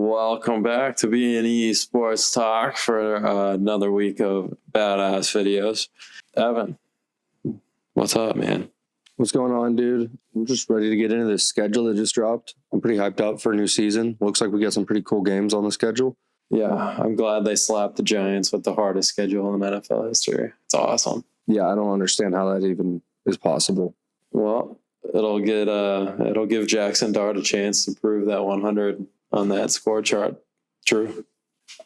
Welcome back to B&E Sports Talk for another week of badass videos. Evan, what's up, man? What's going on, dude? I'm just ready to get into this schedule that just dropped. I'm pretty hyped up for a new season. Looks like we got some pretty cool games on the schedule. Yeah, I'm glad they slapped the Giants with the hardest schedule in NFL history. It's awesome. Yeah, I don't understand how that even is possible. Well, it'll give Jackson Dart a chance to prove that 100 on that score chart. True.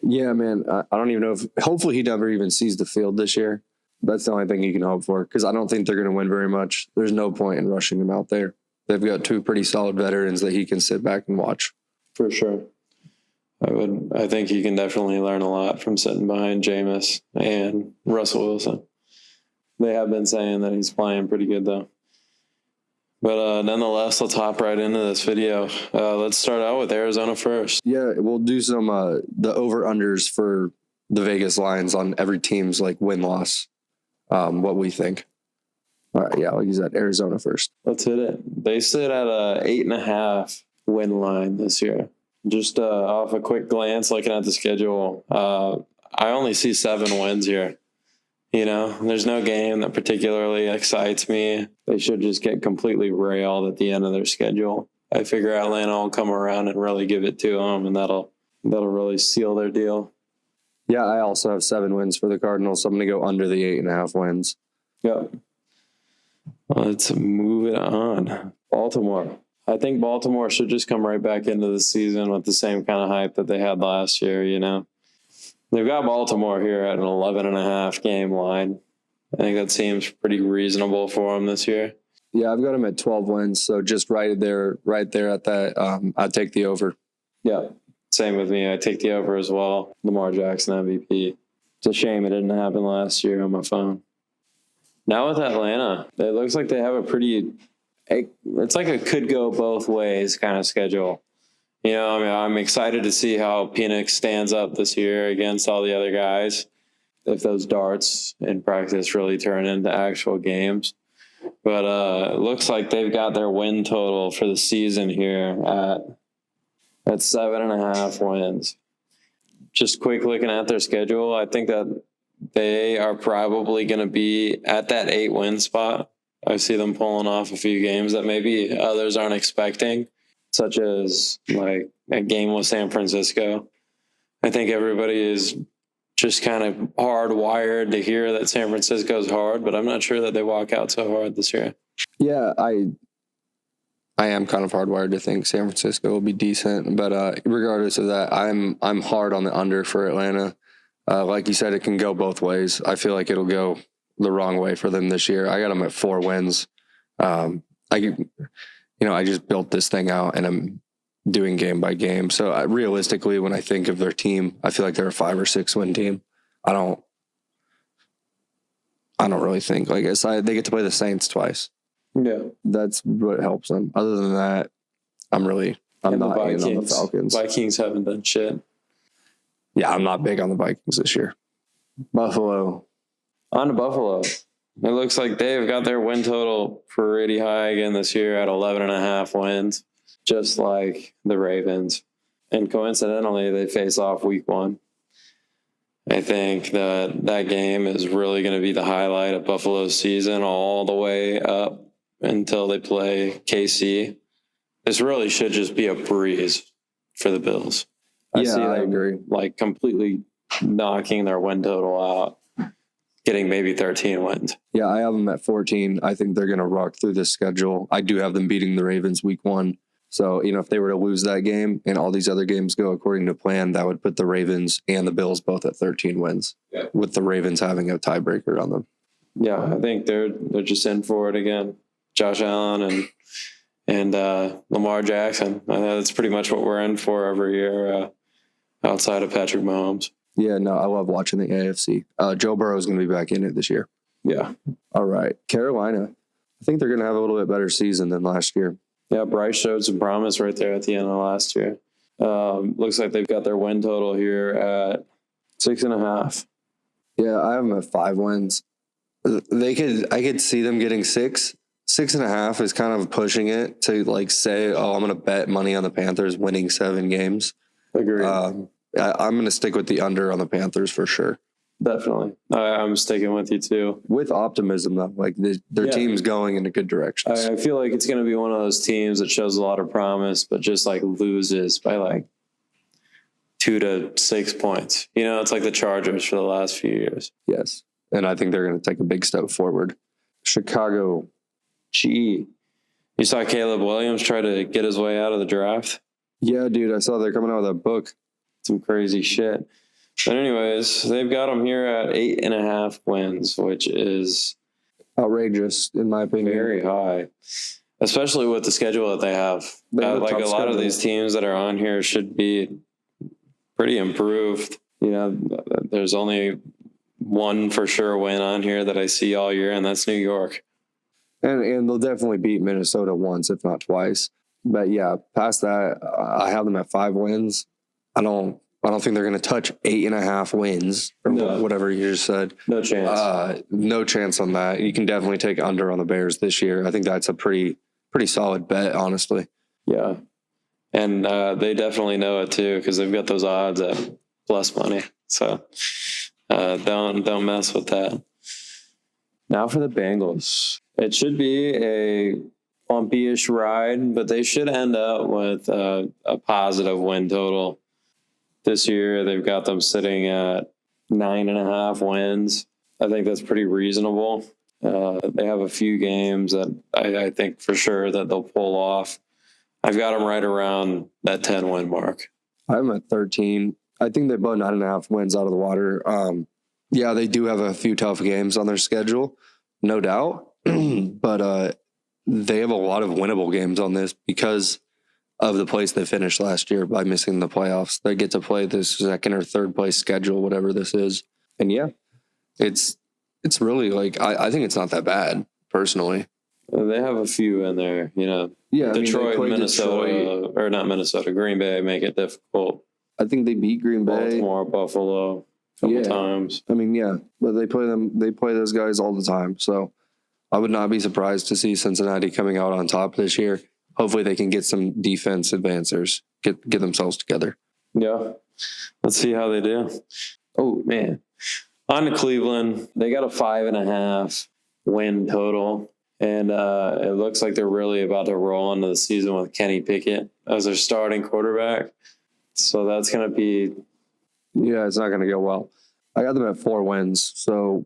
Yeah, man. I don't even know if. Hopefully, he never even sees the field this year. That's the only thing you can hope for, because I don't think they're going to win very much. There's no point in rushing him out there. They've got two pretty solid veterans that he can sit back and watch. For sure. I think he can definitely learn a lot from sitting behind Jameis and Russell Wilson. They have been saying that he's playing pretty good, though. But nonetheless, let's hop right into this video. Let's start out with Arizona first. Yeah, we'll do some the over-unders for the Vegas lines on every team's like win-loss, what we think. All right, yeah, I'll use that. Arizona first. Let's hit it. They sit at a 8.5 win line this year. Just off a quick glance, looking at the schedule, I only see 7 wins here. You know, there's no game that particularly excites me. They should just get completely railed at the end of their schedule. I figure Atlanta will come around and really give it to them, and that'll really seal their deal. Yeah, I also have 7 wins for the Cardinals, so I'm going to go under the 8.5 wins. Yep. Let's move it on. Baltimore. I think Baltimore should just come right back into the season with the same kind of hype that they had last year, you know. They've got Baltimore here at an 11.5 game line. I think that seems pretty reasonable for them this year. Yeah, I've got them at 12 wins, so just right there at that. I'd take the over. Yeah, same with me. I take the over as well. Lamar Jackson MVP. It's a shame it didn't happen last year on my phone. Now with Atlanta, it looks like they have a pretty, it's like a could go both ways kind of schedule. You know, I mean, I'm excited to see how Penix stands up this year against all the other guys, if those darts in practice really turn into actual games. But it looks like they've got their win total for the season here at 7.5 wins. Just quick looking at their schedule, I think that they are probably going to be at that 8-win spot. I see them pulling off a few games that maybe others aren't expecting, such as like a game with San Francisco. I think everybody is just kind of hardwired to hear that San Francisco is hard, but I'm not sure that they walk out so hard this year. Yeah, I am kind of hardwired to think San Francisco will be decent, but regardless of that, I'm hard on the under for Atlanta. Like you said, it can go both ways. I feel like it'll go the wrong way for them this year. I got them at 4 wins. I just built this thing out and I'm doing game by game. So realistically, when I think of their team, I feel like they're a 5 or 6 win team. I don't really think like they get to play the Saints twice. Yeah, that's what helps them. Other than that, I'm not in on the Falcons. Vikings haven't done shit. Yeah, I'm not big on the Vikings this year. Buffalo. On to Buffalo. It looks like they've got their win total pretty high again this year at 11.5 wins, just like the Ravens. And coincidentally, they face off week 1. I think that game is really going to be the highlight of Buffalo's season all the way up until they play KC. This really should just be a breeze for the Bills. I agree. Like completely knocking their win total out, getting maybe 13 wins. Yeah, I have them at 14. I think they're going to rock through this schedule. I do have them beating the Ravens week 1. So, if they were to lose that game and all these other games go according to plan, that would put the Ravens and the Bills both at 13 wins, with the Ravens having a tiebreaker on them. Yeah, I think they're just in for it again. Josh Allen and Lamar Jackson. I know that's pretty much what we're in for every year outside of Patrick Mahomes. Yeah, no, I love watching the AFC. Joe Burrow is going to be back in it this year. Yeah. All right. Carolina. I think they're going to have a little bit better season than last year. Yeah, Bryce showed some promise right there at the end of last year. Looks like they've got their win total here at 6.5. Yeah, I have them at 5 wins. I could see them getting 6. 6.5 is kind of pushing it to like say, oh, I'm going to bet money on the Panthers winning 7 games. Agreed. I'm going to stick with the under on the Panthers for sure. Definitely. I'm sticking with you too. With optimism, though. Like their team's going in a good direction. I feel like it's going to be one of those teams that shows a lot of promise, but just like loses by like 2 to 6 points. You know, it's like the Chargers for the last few years. Yes. And I think they're going to take a big step forward. Chicago. Gee. You saw Caleb Williams try to get his way out of the draft? Yeah, dude. I saw they're coming out with that book. Some crazy shit. But anyways, they've got them here at 8.5 wins, which is outrageous, in my opinion. Very high, especially with the schedule that they have. Like a lot of these teams that are on here should be pretty improved. You know, there's only one for sure win on here that I see all year, and that's New York. And they'll definitely beat Minnesota once, if not twice. But yeah, past that, I have them at 5 wins. I don't think they're going to touch 8.5 wins or whatever you just said. No chance. No chance on that. You can definitely take under on the Bears this year. I think that's a pretty solid bet, honestly. Yeah. And they definitely know it too, because they've got those odds at plus money. So don't mess with that. Now for the Bengals. It should be a bumpy-ish ride, but they should end up with a positive win total. This year, they've got them sitting at 9.5 wins. I think that's pretty reasonable. They have a few games that I think for sure that they'll pull off. I've got them right around that 10-win mark. I'm at 13. I think they blow 9.5 wins out of the water. Yeah, they do have a few tough games on their schedule, no doubt. But they have a lot of winnable games on this because of the place they finished last year by missing the playoffs. They get to play this second or third place schedule, whatever this is. And yeah, it's really like, I think it's not that bad, personally. They have a few in there, you know. Yeah, Detroit, Minnesota, or not Minnesota, Green Bay make it difficult. I think they beat Green Bay. Baltimore, Buffalo, a couple times. I mean, yeah, but they play those guys all the time. So I would not be surprised to see Cincinnati coming out on top this year. Hopefully they can get some defense advancers, get themselves together. Yeah. Let's see how they do. Oh, man. On to Cleveland. They got a 5.5 win total. And it looks like they're really about to roll into the season with Kenny Pickett as their starting quarterback. So that's going to be... Yeah, it's not going to go well. I got them at 4 wins, so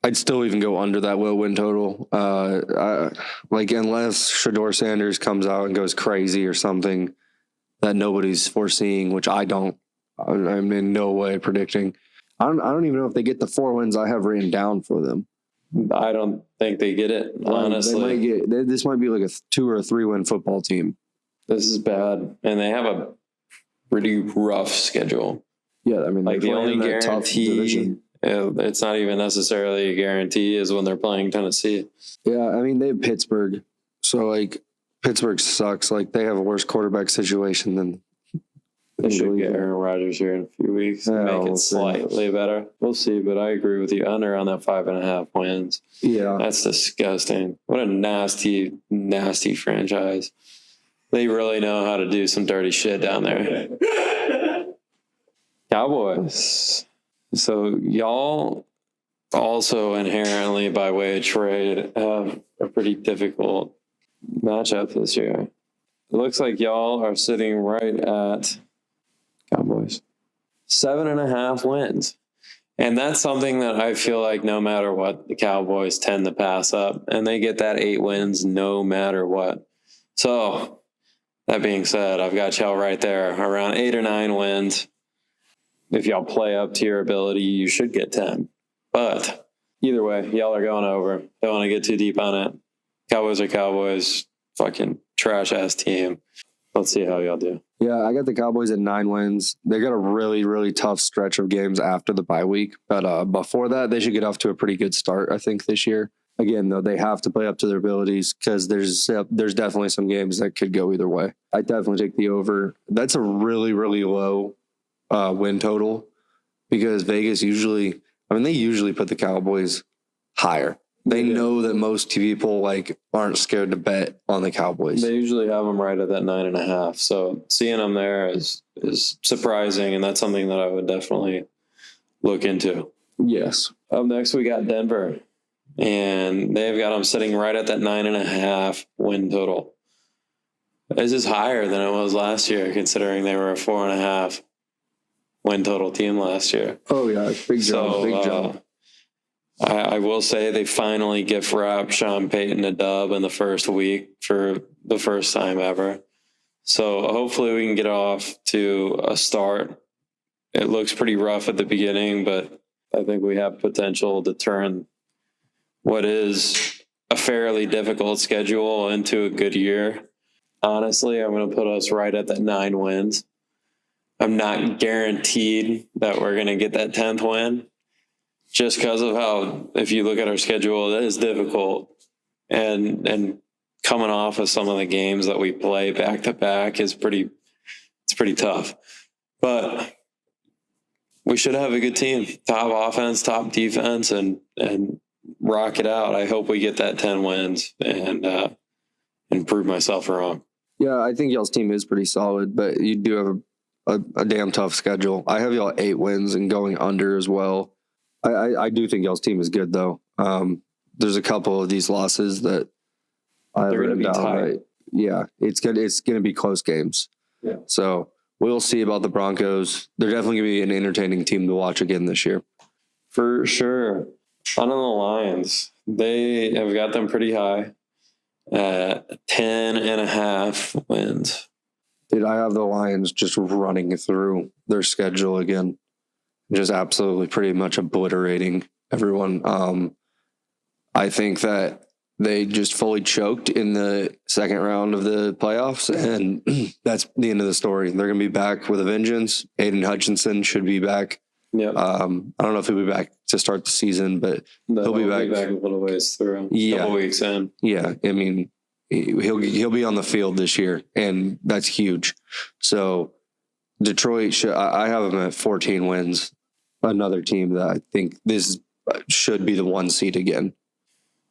I'd still even go under that low win total. Unless Shedeur Sanders comes out and goes crazy or something that nobody's foreseeing, which I'm in no way predicting. I don't even know if they get the 4 wins I have written down for them. I don't think they get it, honestly. This might be like a 2 or 3 win football team. This is bad. And they have a pretty rough schedule. Yeah, I mean, like the only guarantee, it's not even necessarily a guarantee, is when they're playing Tennessee. Yeah, I mean, they have Pittsburgh. So, like, Pittsburgh sucks. Like, they have a worse quarterback situation than... They should get Aaron Rodgers here in a few weeks and make it slightly better. We'll see, but I agree with you. Under on that 5.5 wins. Yeah. That's disgusting. What a nasty, nasty franchise. They really know how to do some dirty shit down there. Cowboys. So y'all also inherently, by way of trade, have a pretty difficult matchup this year. It looks like y'all are sitting right at Cowboys 7.5 wins. And that's something that I feel like no matter what, the Cowboys tend to pass up, and they get that 8 wins no matter what. So that being said, I've got y'all right there around 8 or 9 wins. If y'all play up to your ability, you should get 10. But either way, y'all are going over. Don't want to get too deep on it. Cowboys are Cowboys. Fucking trash-ass team. Let's see how y'all do. Yeah, I got the Cowboys at 9 wins. They got a really, really tough stretch of games after the bye week. But before that, they should get off to a pretty good start, I think, this year. Again, though, they have to play up to their abilities because there's definitely some games that could go either way. I definitely take the over. That's a really, really low win total because Vegas usually put the Cowboys higher. they know that most people like aren't scared to bet on the Cowboys. They usually have them right at that 9.5. So seeing them there is surprising, and that's something that I would definitely look into. Yes. Up next, we got Denver, and they've got them sitting right at that 9.5 win total. This is higher than it was last year, considering they were a 4.5 win total team last year. Oh yeah, big jump, big jump. I will say they finally gift wrapped Sean Payton a dub in the first week for the first time ever. So hopefully we can get off to a start. It looks pretty rough at the beginning, but I think we have potential to turn what is a fairly difficult schedule into a good year. Honestly, I'm going to put us right at that 9 wins. I'm not guaranteed that we're going to get that 10th win, just because of how, if you look at our schedule, it is difficult. And coming off of some of the games that we play back to back is pretty tough. But we should have a good team. Top offense, top defense, and rock it out. I hope we get that 10 wins and prove myself wrong. Yeah, I think y'all's team is pretty solid, but you do have a damn tough schedule. I have y'all 8 wins and going under as well. I do think y'all's team is good, though. There's a couple of these losses that I have written down. Right? Yeah, it's good. It's going to be close games. Yeah. So we'll see about the Broncos. They're definitely going to be an entertaining team to watch again this year. For sure. On the Lions, they have got them pretty high at 10.5 wins. Dude, I have the Lions just running through their schedule again. Just absolutely pretty much obliterating everyone. I think that they just fully choked in the second round of the playoffs, and that's the end of the story. They're going to be back with a vengeance. Aiden Hutchinson should be back. Yeah. I don't know if he'll be back to start the season, but he'll be back a little ways through. A couple weeks in. Yeah, I mean, he'll be on the field this year, and that's huge. So Detroit, I have them at 14 wins. Another team that I think this should be the 1 seed again.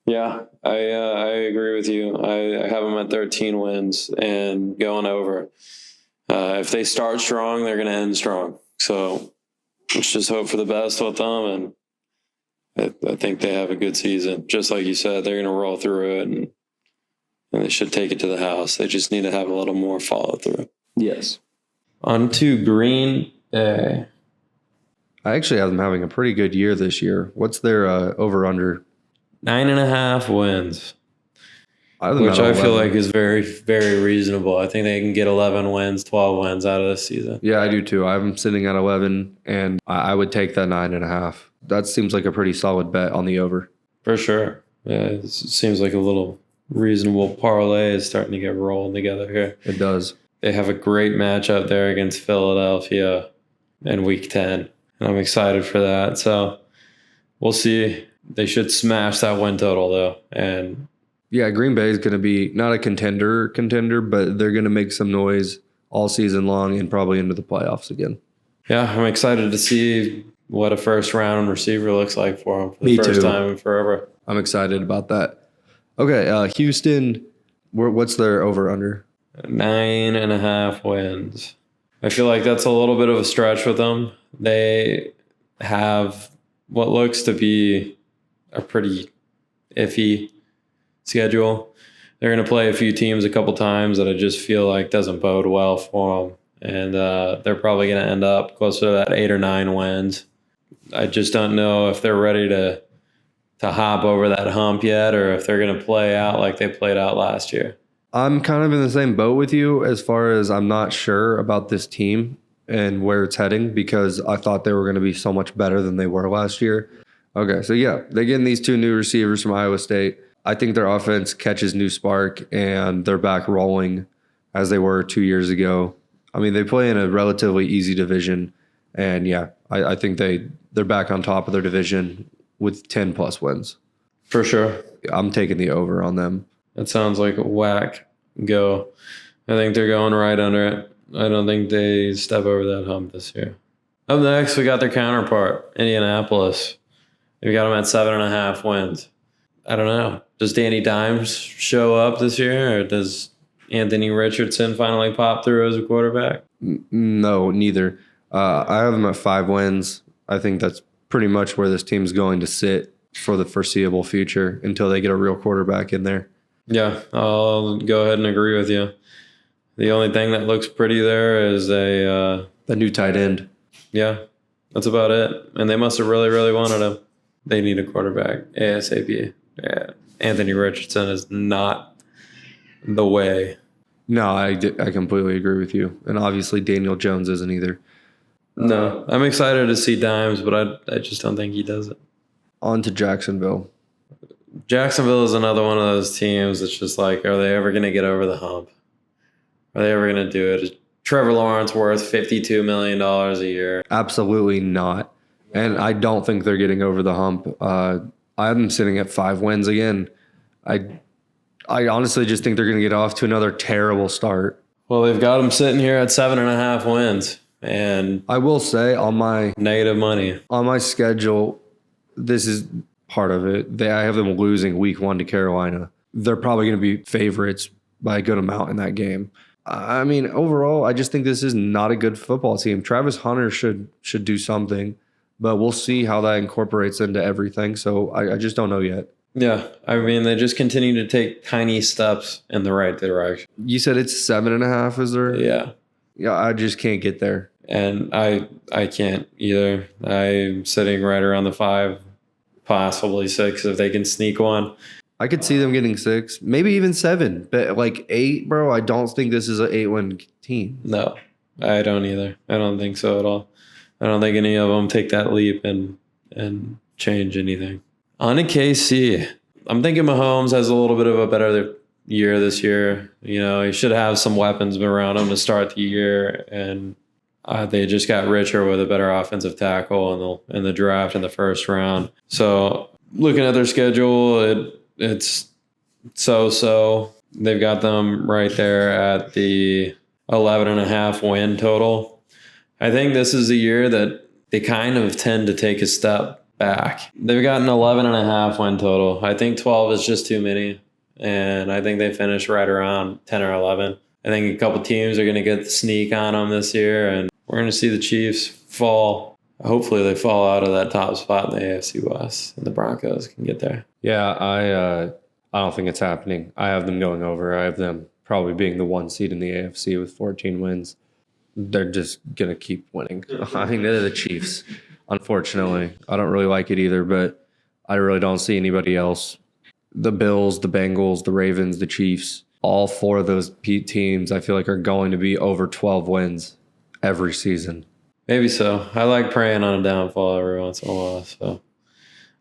Yeah, I agree with you. I have them at 13 wins and going over. If they start strong, they're going to end strong. So let's just hope for the best with them, and I think they have a good season. Just like you said, they're going to roll through it, and they should take it to the house. They just need to have a little more follow through. Yes. On to Green Bay. I actually have them having a pretty good year this year. What's their over-under? 9.5 wins, which I feel like is very, very reasonable. I think they can get 11 wins, 12 wins out of this season. Yeah, I do too. I have them sitting at 11, and I would take that 9.5. That seems like a pretty solid bet on the over. For sure. Yeah, it seems like a little reasonable parlay is starting to get rolling together here. It does. They have a great matchup there against Philadelphia in Week 10. And I'm excited for that. So we'll see. They should smash that win total, though. And yeah, Green Bay is going to be not a contender, but they're going to make some noise all season long and probably into the playoffs again. Yeah, I'm excited to see what a first-round receiver looks like for them for the first time in forever. I'm excited about that. Okay, Houston, what's their over-under? 9.5 wins. I feel like that's a little bit of a stretch with them. They have what looks to be a pretty iffy schedule. They're going to play a few teams a couple times that I just feel like doesn't bode well for them. And they're probably going to end up closer to that 8 or 9 wins. I just don't know if they're ready to hop over that hump yet, or if they're going to play out like they played out last year. I'm kind of in the same boat with you as far as I'm not sure about this team and where it's heading, because I thought they were going to be so much better than they were last year. Okay, so yeah, they're getting these 2 new receivers from Iowa State. I think their offense catches new spark, and they're back rolling as they were 2 years ago. I mean, they play in a relatively easy division, and yeah, I think they're back on top of their division with 10-plus wins. For sure. I'm taking the over on them. That sounds like a whack go. I think they're going right under it. I don't think they step over that hump this year. Up next, we got their counterpart, Indianapolis. We got them at 7.5 wins. I don't know. Does Danny Dimes show up this year, or does Anthony Richardson finally pop through as a quarterback? No, neither. I have them at 5 wins. I think that's pretty much where this team's going to sit for the foreseeable future until they get a real quarterback in there. Yeah, I'll go ahead and agree with you. The only thing that looks pretty there is The new tight end. yeah, that's about it. And they must have really, really wanted him. They need a quarterback ASAP. Yeah. Anthony Richardson is not the way. No, I completely agree with you. And obviously Daniel Jones isn't either. No, I'm excited to see Dimes, but I just don't think he does it. On to Jacksonville. Jacksonville is another one of those teams that's just like, are they ever going to get over the hump? Are they ever going to do it? Is Trevor Lawrence worth $52 million a year? Absolutely not. And I don't think they're getting over the hump. I'm sitting at 5 wins again. I honestly just think they're going to get off to another terrible start. Well, they've got them sitting here at 7.5 wins and I will say on my negative money. schedule, this is part of it. I have them losing week 1 to Carolina. They're probably going to be favorites by a good amount in that game. I mean, overall, I just think this is not a good football team. Travis Hunter should do something, but we'll see how that incorporates into everything. So I just don't know yet. Yeah, I mean, they just continue to take tiny steps in the right direction. You said it's 7.5, is there? Yeah, Yeah, I just can't get there. and I can't either. I'm sitting right around the 5, possibly 6 if they can sneak one. I could see them getting 6, maybe even 7, but like 8, bro. I don't think this is an 8-win team. No, I don't either. I don't think so at all. I don't think any of them take that leap and change anything. On to KC. I'm thinking Mahomes has a little bit of a better year this year. You know, he should have some weapons around him to start the year, and they just got richer with a better offensive tackle in the draft in the first round. So looking at their schedule, it's so. They've got them right there at the 11.5 win total. I think this is a year that they kind of tend to take a step back. They've got an 11.5 win total. I think 12 is just too many, and I think they finish right around 10 or 11. I think a couple teams are going to get the sneak on them this year, and we're going to see the Chiefs fall. Hopefully they fall out of that top spot in the AFC West, and the Broncos can get there. Yeah, I don't think it's happening. I have them going over. I have them probably being the 1 seed in the AFC with 14 wins. They're just going to keep winning. I mean, they're the Chiefs, unfortunately. I don't really like it either, but I really don't see anybody else. The Bills, the Bengals, the Ravens, the Chiefs, all 4 of those teams I feel like are going to be over 12 wins every season. Maybe so. I like praying on a downfall every once in a while, so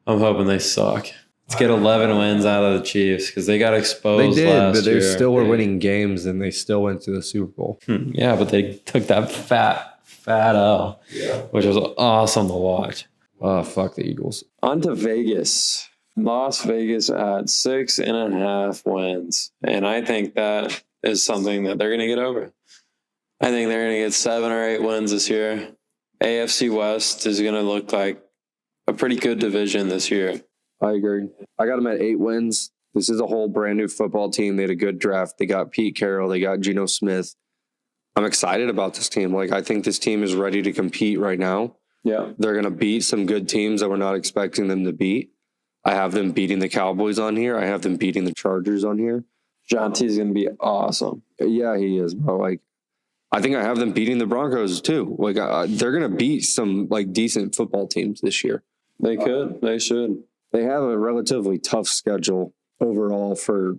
I'm hoping they suck. Let's get 11 wins out of the Chiefs because they got exposed They did, last but they year. still were winning games, and they still went to the Super Bowl. Yeah, but they took that fat L, which was awesome to watch. Oh, fuck the Eagles. On to Vegas. Las Vegas at 6.5 wins. And I think that is something that they're going to get over. I think they're going to get 7 or 8 wins this year. AFC West is going to look like a pretty good division this year. I agree. I got them at 8 wins. This is a whole brand new football team. They had a good draft. They got Pete Carroll. They got Geno Smith. I'm excited about this team. Like, I think this team is ready to compete right now. Yeah. They're going to beat some good teams that we're not expecting them to beat. I have them beating the Cowboys on here. I have them beating the Chargers on here. John T is going to be awesome. Yeah, he is, bro. Like, I think I have them beating the Broncos too. Like, they're going to beat some like decent football teams this year. They could. They should. They have a relatively tough schedule overall for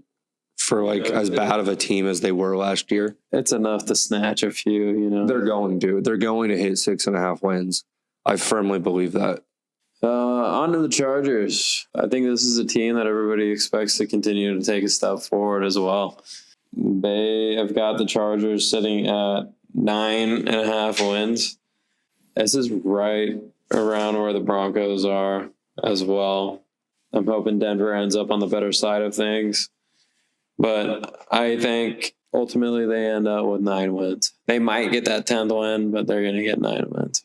like as bad of a team as they were last year. It's enough to snatch a few, you know. They're going to hit 6.5 wins. I firmly believe that. On to the Chargers. I think this is a team that everybody expects to continue to take a step forward as well. They have got the Chargers sitting at 9.5 wins. This is right around where the Broncos are as well. I'm hoping Denver ends up on the better side of things. But I think ultimately they end up with 9 wins. They might get that 10th win, but they're going to get 9 wins.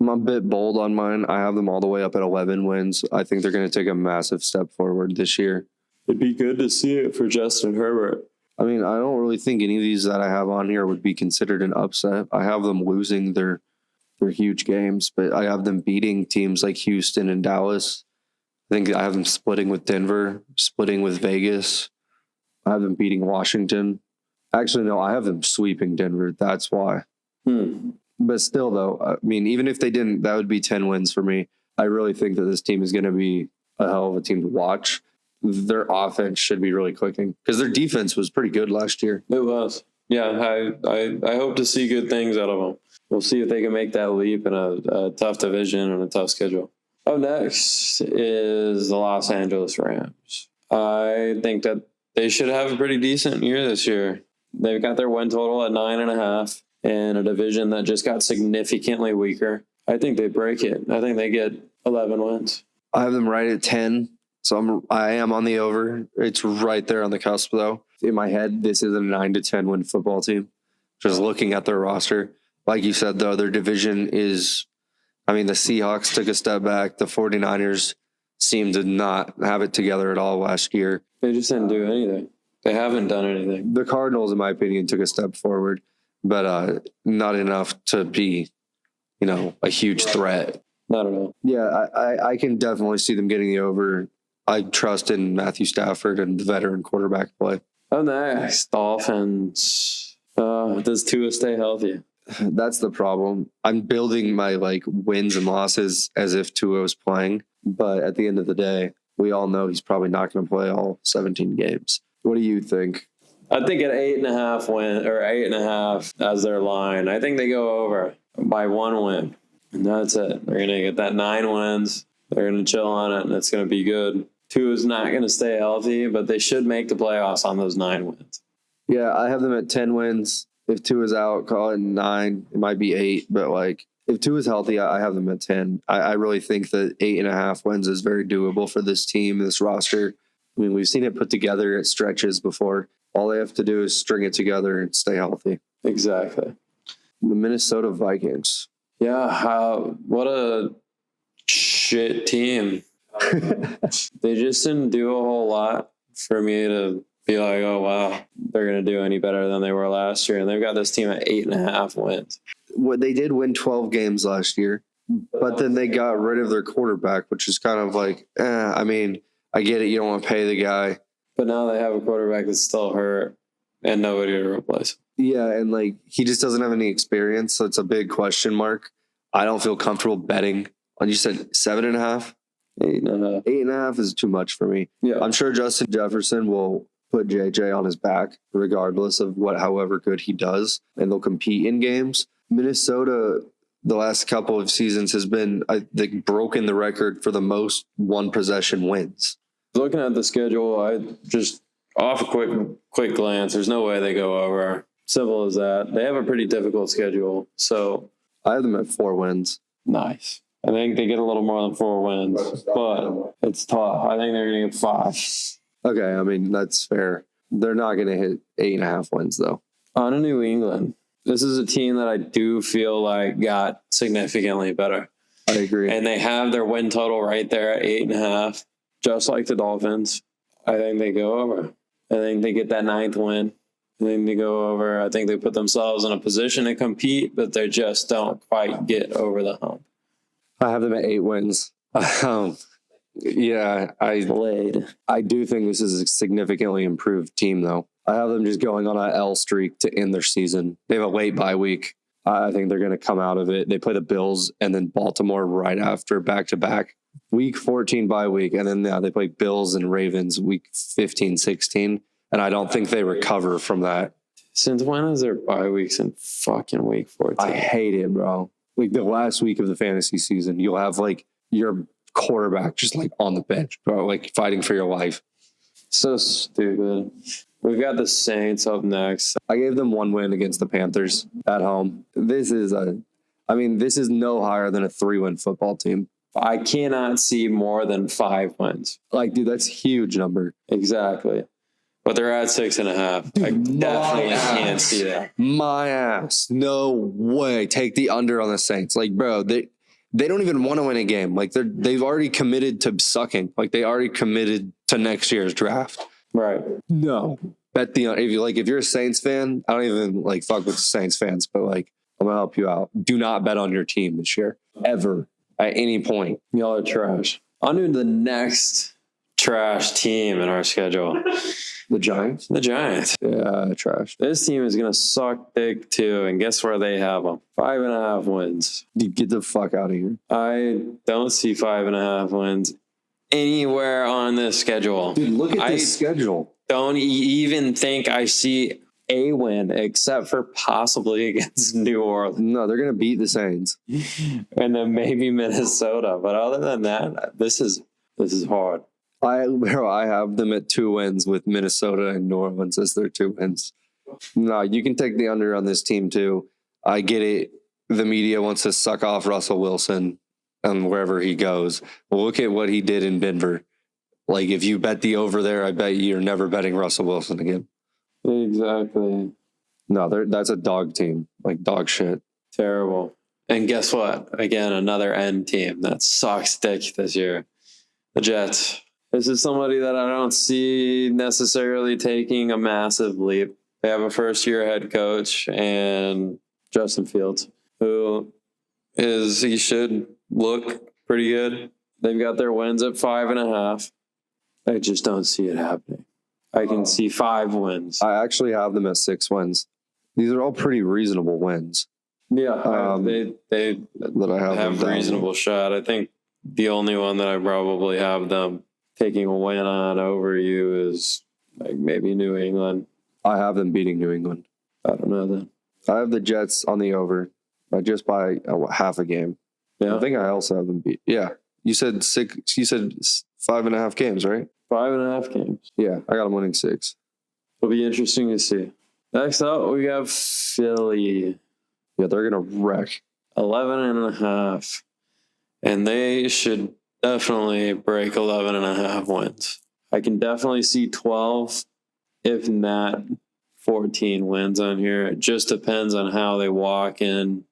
I'm a bit bold on mine. I have them all the way up at 11 wins. I think they're going to take a massive step forward this year. It'd be good to see it for Justin Herbert. I mean, I don't really think any of these that I have on here would be considered an upset. I have them losing their huge games, but I have them beating teams like Houston and Dallas. I think I have them splitting with Denver, splitting with Vegas. I have them beating Washington. Actually, no, I have them sweeping Denver. That's why. But still, though, I mean, even if they didn't, that would be 10 wins for me. I really think that this team is going to be a hell of a team to watch. Their offense should be really clicking because their defense was pretty good last year. It was. Yeah, I hope to see good things out of them. We'll see if they can make that leap in a tough division and a tough schedule. Up next is the Los Angeles Rams. I think that they should have a pretty decent year this year. They've got their win total at 9.5 in a division that just got significantly weaker. I think they break it. I think they get 11 wins. I have them right at 10. So I am on the over. It's right there on the cusp, though. In my head, this is a 9 to 10 win football team. Just looking at their roster. Like you said, though, their division is, I mean, the Seahawks took a step back. The 49ers seemed to not have it together at all last year. They just didn't do anything. They haven't done anything. The Cardinals, in my opinion, took a step forward, but not enough to be, a huge threat. Not at all. Yeah, I can definitely see them getting the over. I trust in Matthew Stafford and the veteran quarterback play. Up next, Dolphins. Does Tua stay healthy? That's the problem. I'm building my wins and losses as if Tua was playing, but at the end of the day, we all know he's probably not going to play all 17 games. What do you think? I think at 8.5 win or 8.5 as their line. I think they go over by 1 win, and that's it. They're going to get that 9 wins. They're going to chill on it, and it's going to be good. Tua's not going to stay healthy, but they should make the playoffs on those 9 wins. Yeah, I have them at 10 wins. If Tua's out, call it 9. It might be 8, but if Tua's healthy, I have them at 10. I really think that 8.5 wins is very doable for this team, this roster. I mean, we've seen it put together at stretches before. All they have to do is string it together and stay healthy. Exactly. The Minnesota Vikings. Yeah, what a shit team. They just didn't do a whole lot for me to be like, oh, wow, they're going to do any better than they were last year. And they've got this team at 8.5 wins. Well, they did win 12 games last year, but then they got rid of their quarterback, which is kind of I mean, I get it. You don't want to pay the guy. But now they have a quarterback that's still hurt and nobody to replace him. Yeah, and he just doesn't have any experience, so it's a big question mark. I don't feel comfortable betting. You said 7.5? 8.5. 8.5 is too much for me. Yeah. I'm sure Justin Jefferson will put JJ on his back, regardless of however good he does, and they'll compete in games. Minnesota, the last couple of seasons, has been broken the record for the most one possession wins. Looking at the schedule, I just off a quick glance, there's no way they go over. Simple as that. They have a pretty difficult schedule, so I have them at 4 wins. Nice. I think they get a little more than 4 wins, but it's tough. I think they're going to get 5. Okay, I mean, that's fair. They're not going to hit 8.5 wins, though. On to New England. This is a team that I do feel got significantly better. I agree. And they have their win total right there at 8.5, just like the Dolphins. I think they go over. I think they get that 9th win. I think they go over. I think they put themselves in a position to compete, but they just don't quite get over the hump. I have them at 8 wins. Yeah, I do think this is a significantly improved team, though. I have them just going on an L streak to end their season. They have a late bye week. I think they're going to come out of it. They play the Bills and then Baltimore right after, back-to-back. Week 14 bye week, and then they play Bills and Ravens week 15, 16, and I don't think they recover from that. Since when is there bye weeks in fucking week 14? I hate it, bro. The last week of the fantasy season, you'll have your quarterback just on the bench, bro, fighting for your life. So stupid. We've got the Saints up next. I gave them 1 win against the Panthers at home. This is no higher than a 3-win football team. I cannot see more than 5 wins. Dude, that's a huge number. Exactly. But they're at 6.5. I definitely can't see that. My ass. No way. Take the under on the Saints. Bro, they don't even want to win a game. Like they've already committed to sucking. Like they already committed to next year's draft. Right. No. Bet the if you're a Saints fan, I don't even like fuck with the Saints fans, but like I'm gonna help you out. Do not bet on your team this year. Ever. At any point. Y'all are trash. On to the next trash team in our schedule. The Giants? The Giants. Yeah, trash. This team is going to suck dick too. And guess where they have them? 5.5 wins. Dude, get the fuck out of here. I don't see 5.5 wins anywhere on this schedule. Dude, look at this schedule. Don't even think I see a win except for possibly against New Orleans. No, they're going to beat the Saints. And then maybe Minnesota. But other than that, this is hard. I have them at 2 wins with Minnesota and New Orleans as their 2 wins. No, you can take the under on this team too. I get it. The media wants to suck off Russell Wilson and wherever he goes. Well, look at what he did in Denver. Like if you bet the over there, I bet you're never betting Russell Wilson again. Exactly. No, that's a dog team. Like dog shit. Terrible. And guess what? Again, another end team that sucks dick this year. The Jets. This is somebody that I don't see necessarily taking a massive leap. They have a first-year head coach and Justin Fields, he should look pretty good. They've got their wins at 5.5. I just don't see it happening. I can see 5 wins. I actually have them at 6 wins. These are all pretty reasonable wins. Yeah, they that I have a reasonable shot. I think the only one that I probably have them taking a win on over you is like maybe New England. I have them beating New England. I don't know then. I have the Jets on the over, just by half a game. Yeah. I think I also have them beat. Yeah. You said 6. You said 5.5 games, right? 5.5 games. Yeah. I got them winning 6. It'll be interesting to see. Next up, we have Philly. Yeah, they're going to wreck. 11.5. And they should definitely break 11.5 wins. I can definitely see 12, if not 14 wins on here. It just depends on how they walk in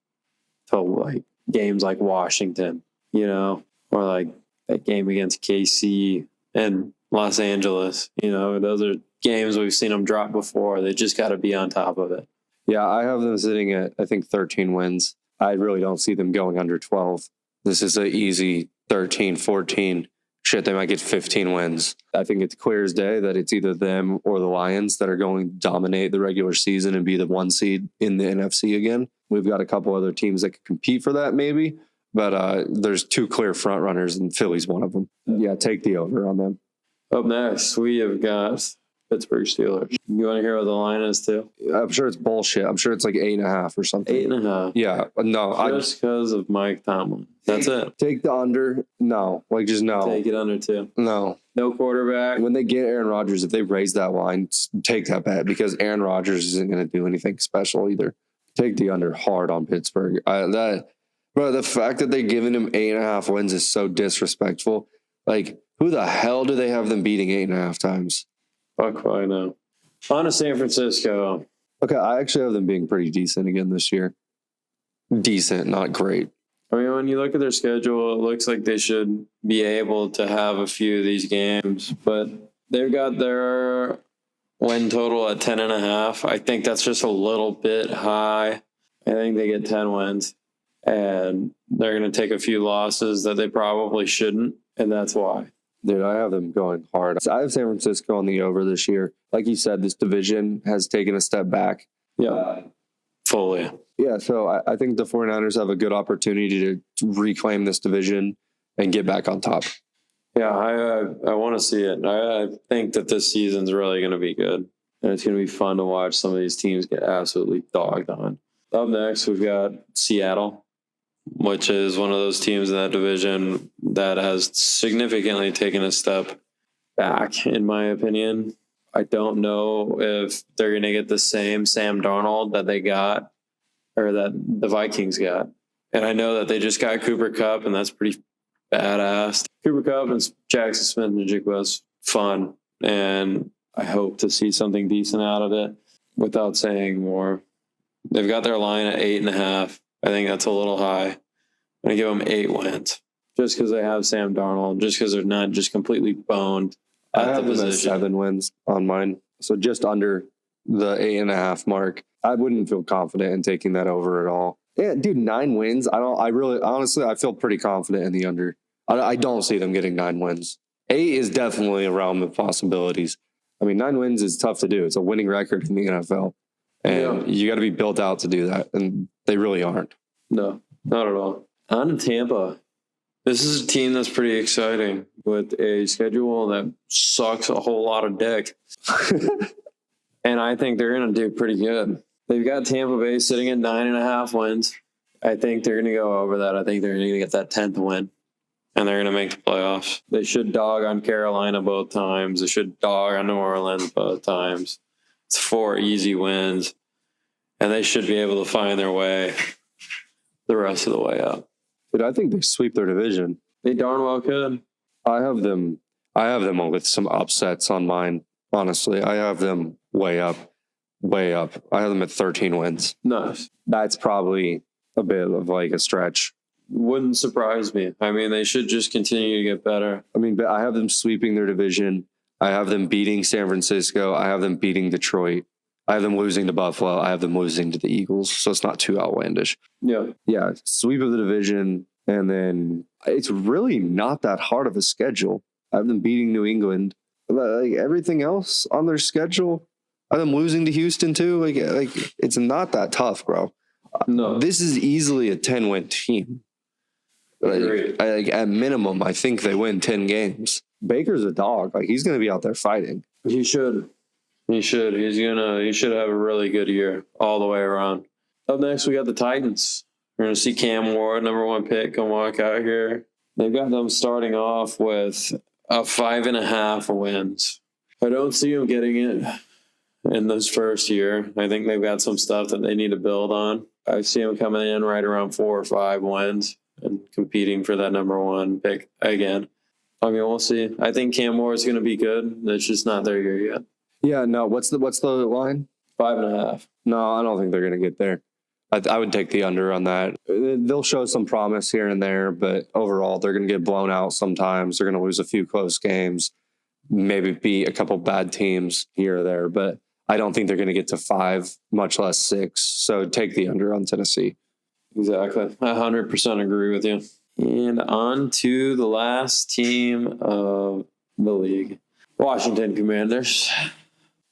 to like games like Washington, or like that game against KC and Los Angeles. Those are games we've seen them drop before. They just got to be on top of it. Yeah, I have them sitting at, I think, 13 wins. I really don't see them going under 12. This is an easy 13, 14. Shit, they might get 15 wins. I think it's clear as day that it's either them or the Lions that are going to dominate the regular season and be the 1 seed in the NFC again. We've got a couple other teams that could compete for that maybe, but there's 2 clear front runners and Philly's one of them. Yeah, take the over on them. Up next, we have got Pittsburgh Steelers. You want to hear what the line is too? I'm sure it's bullshit. I'm sure it's like 8.5 or something. 8.5. Yeah, no. Just because of Mike Tomlin. That's it. Take the under. No, just no. Take it under 2. No. No quarterback. When they get Aaron Rodgers, if they raise that line, take that bet because Aaron Rodgers isn't going to do anything special either. Take the under hard on Pittsburgh. The fact that they're giving him 8.5 wins is so disrespectful. Like, who the hell do they have them beating 8.5 times? Fuck, I know. On to San Francisco. Okay, I actually have them being pretty decent again this year. Decent, not great. I mean, when you look at their schedule, it looks like they should be able to have a few of these games, but they've got their win total at 10.5. I think that's just a little bit high. I think they get 10 wins, and they're going to take a few losses that they probably shouldn't, and that's why. Dude, I have them going hard. I have San Francisco on the over this year. Like you said, this division has taken a step back. Yeah, fully. Yeah, so I think the 49ers have a good opportunity to reclaim this division and get back on top. Yeah, I want to see it. I think that this season's really going to be good. And it's going to be fun to watch some of these teams get absolutely dogged on. Up next, we've got Seattle, which is one of those teams in that division that has significantly taken a step back, in my opinion. I don't know if they're going to get the same Sam Darnold that they got or that the Vikings got. And I know that they just got Cooper Kupp, and that's pretty badass. Cooper Kupp and Jackson Smith-Njigba is fun, and I hope to see something decent out of it without saying more. They've got their line at 8.5. I think that's a little high. I'm going to give them 8 wins just because they have Sam Darnold, just because they're not just completely boned I at the have them at position. 7 wins on mine. So just under the 8.5 mark. I wouldn't feel confident in taking that over at all. Yeah, dude, 9 wins. Honestly, I feel pretty confident in the under. I don't see them getting 9 wins. 8 is definitely a realm of possibilities. I mean, 9 wins is tough to do. It's a winning record in the NFL. And you got to be built out to do that. And they really aren't. No, not at all. On to Tampa. This is a team that's pretty exciting with a schedule that sucks a whole lot of dick. And I think they're going to do pretty good. They've got Tampa Bay sitting at 9.5 wins. I think they're going to go over that. I think they're going to get that 10th win. And they're going to make the playoffs. They should dog on Carolina both times. They should dog on New Orleans both times. It's 4 easy wins. And they should be able to find their way the rest of the way up. But I think they sweep their division. They darn well could. I have them with some upsets on mine. Honestly, I have them way up. I have them at 13 wins. Nice. That's probably a bit of like a stretch. Wouldn't surprise me. I mean, they should just continue to get better. I mean, but I have them sweeping their division. I have them beating San Francisco. I have them beating Detroit. I have them losing to Buffalo. I have them losing to the Eagles. So it's not too outlandish. Yeah. Yeah, sweep of the division. And then it's really not that hard of a schedule. I have them beating New England. Like everything else on their schedule, I have them losing to Houston too. Like it's not that tough, bro. No. This is easily a 10-win team. Like at minimum, I think they win 10 games. Baker's a dog. Like he's going to be out there fighting. He should. He should have a really good year all the way around. Up next, we got the Titans. We're going to see Cam Ward, number 1 pick, come walk out here. They've got them starting off with a 5.5 wins. I don't see them getting it in this first year. I think they've got some stuff that they need to build on. I see them coming in right around 4 or 5 wins and competing for that number 1 pick again. I mean, we'll see. I think Cam Moore is going to be good. It's just not their year yet. Yeah, no. What's the line? 5.5. No, I don't think they're going to get there. I would take the under on that. They'll show some promise here and there, but overall, they're going to get blown out sometimes. They're going to lose a few close games, maybe beat a couple bad teams here or there, but I don't think they're going to get to 5, much less 6. So take the under on Tennessee. Exactly. I 100% agree with you. And on to the last team of the league, Washington Commanders.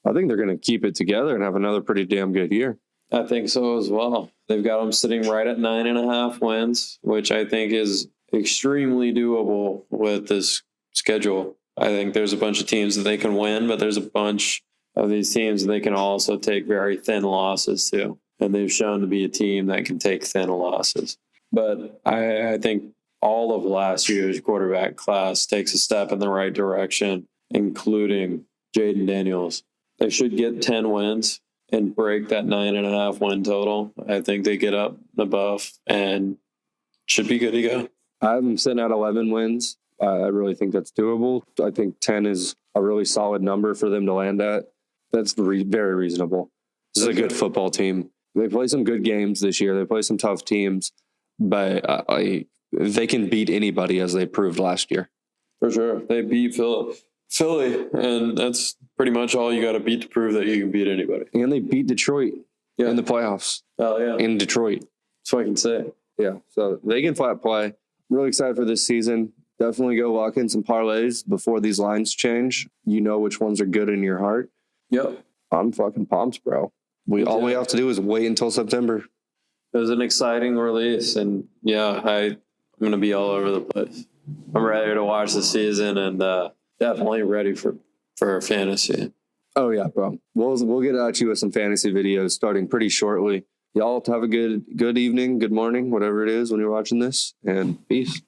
I think they're going to keep it together and have another pretty damn good year. I think so as well. They've got them sitting right at 9.5 wins, which I think is extremely doable with this schedule. I think there's a bunch of teams that they can win, but there's a bunch of these teams that they can also take very thin losses to. And they've shown to be a team that can take thin losses. But I think all of last year's quarterback class takes a step in the right direction, including Jaden Daniels. They should get 10 wins and break that 9.5 win total. I think they get up above and should be good to go. I have them sitting at 11 wins. I really think that's doable. I think 10 is a really solid number for them to land at. That's very reasonable. This is a good football team. They play some good games this year. They play some tough teams, but they can beat anybody as they proved last year. For sure. They beat Philly, and that's pretty much all you got to beat to prove that you can beat anybody. And they beat Detroit in the playoffs. Oh, yeah. In Detroit. That's what I can say. Yeah, so they can flat play. I'm really excited for this season. Definitely go lock in some parlays before these lines change. You know which ones are good in your heart. Yep. I'm fucking pumped, bro. All we have to do is wait until September. It was an exciting release, and yeah, I'm going to be all over the place. I'm ready to watch the season and definitely ready for fantasy. Oh, yeah, bro. We'll get at you with some fantasy videos starting pretty shortly. Y'all have a good evening, good morning, whatever it is when you're watching this, and peace.